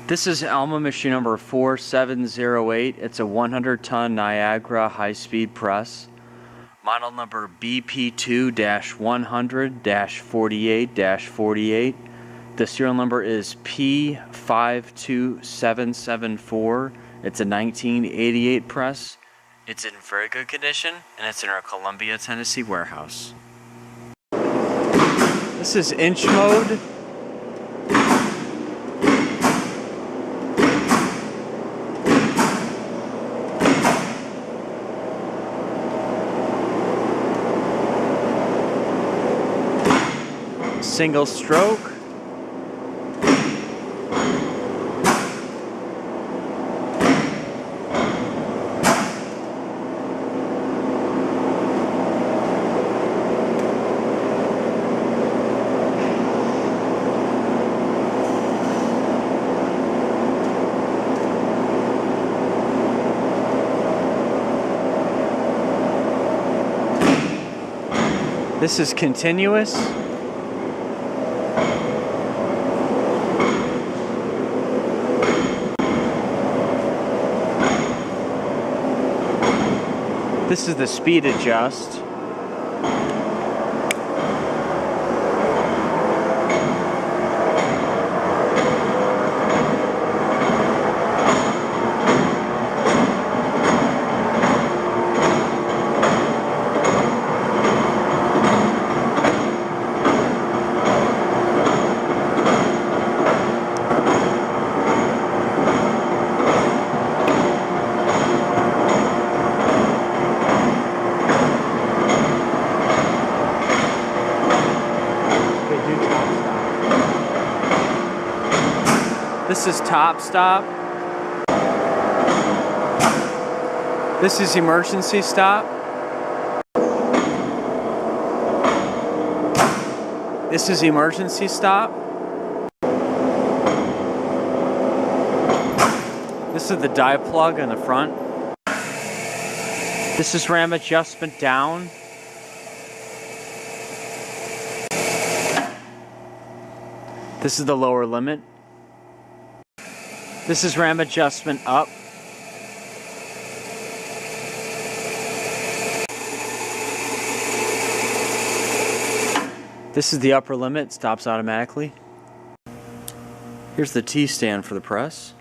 This is Alma machine number 4708. It's a 100-ton Niagara high-speed press. Model number BP2-100-48-48. The serial number is P52774. It's a 1988 press. It's in very good condition, and it's in our Columbia, Tennessee warehouse. This is inch mode. Single stroke. This is continuous. This is the speed adjust. This is top stop. This is emergency stop. This is emergency stop. This is the dive plug in the front. This is ram adjustment down. This is the lower limit. This is ram adjustment up. This is the upper limit, stops automatically. Here's the T-stand for the press.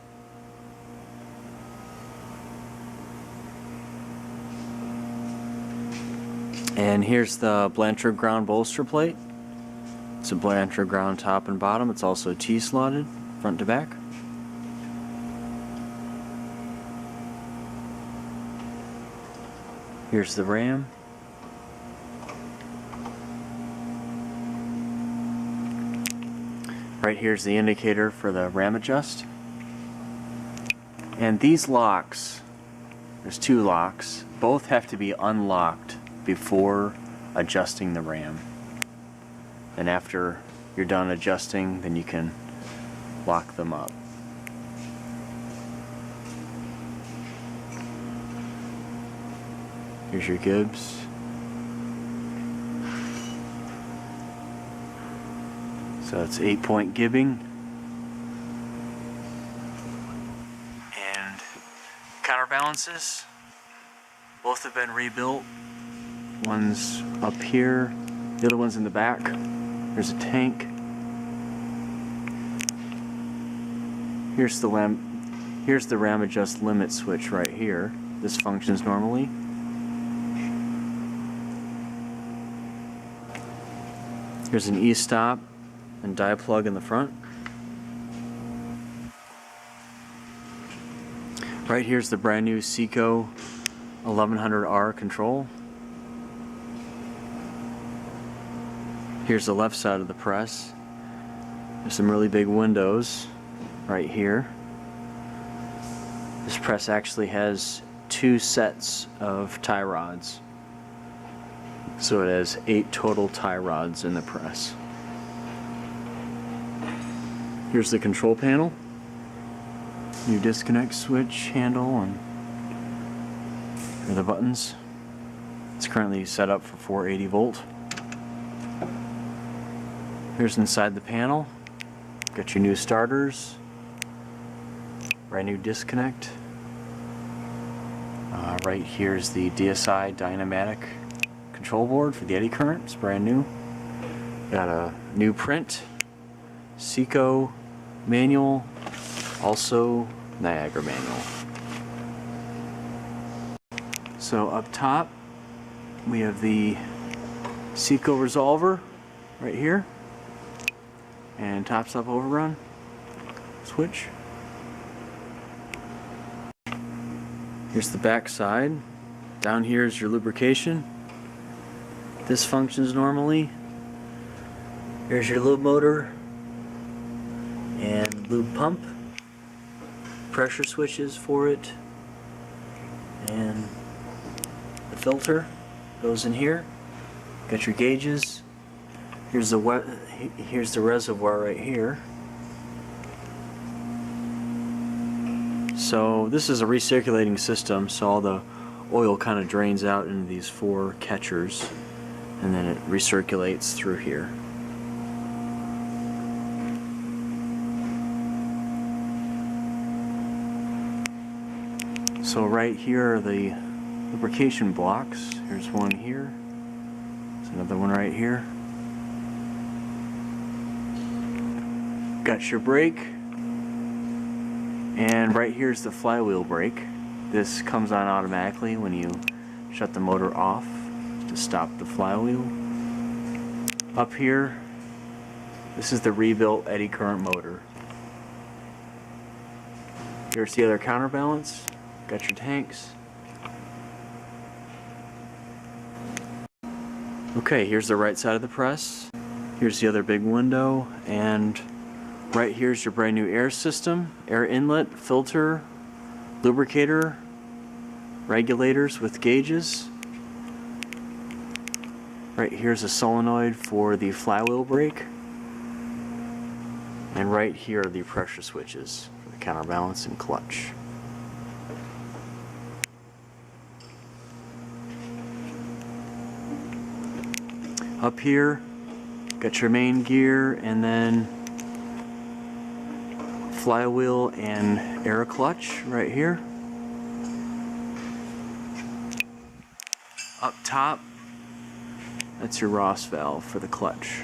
And here's the Blanchard ground bolster plate. It's a Blanchard ground top and bottom. It's also T-slotted front to back. Here's the ram. Right here's the indicator for the ram adjust. And these locks, there's two locks, both have to be unlocked before adjusting the ram. And after you're done adjusting, then you can lock them up. Here's your Gibbs. So it's 8-point gibbing. And counterbalances. Both have been rebuilt. One's up here, the other one's in the back. There's a tank. Here's the ram adjust limit switch right here. This functions normally. Here's an E-stop and dive plug in the front. Right here's the brand new Seco 1100R control. Here's the left side of the press. There's some really big windows right here. This press actually has 2 sets of tie rods. So it has 8 total tie rods in the press. Here's the control panel. New disconnect switch handle and here are the buttons. It's currently set up for 480 volt. Here's inside the panel. Got your new starters, brand new disconnect. Right here is the DSI Dynamatic control board for the eddy current. It's brand new. Got a new print, Seco manual, also Niagara manual. So up top we have the Seco resolver right here, and top stop overrun switch. Here's the back side. Down here is your lubrication. This functions normally. Here's your lube motor and lube pump. Pressure switches for it. And the filter goes in here. Got your gauges. Here's the reservoir right here. So this is a recirculating system, so all the oil kind of drains out into these 4 catchers, and then it recirculates through here. So right here are the lubrication blocks. Here's one here. There's another one right here. Got your brake. And right here's the flywheel brake. This comes on automatically when you shut the motor off to stop the flywheel. Up here, this is the rebuilt eddy current motor. Here's the other counterbalance. Got your tanks. Okay, here's the right side of the press. Here's the other big window, and right here's your brand new air system, air inlet, filter, lubricator, regulators with gauges. Right here's a solenoid for the flywheel brake. And right here are the pressure switches for the counterbalance and clutch. Up here, got your main gear, and then flywheel and air clutch right here. Up top, that's your Ross valve for the clutch.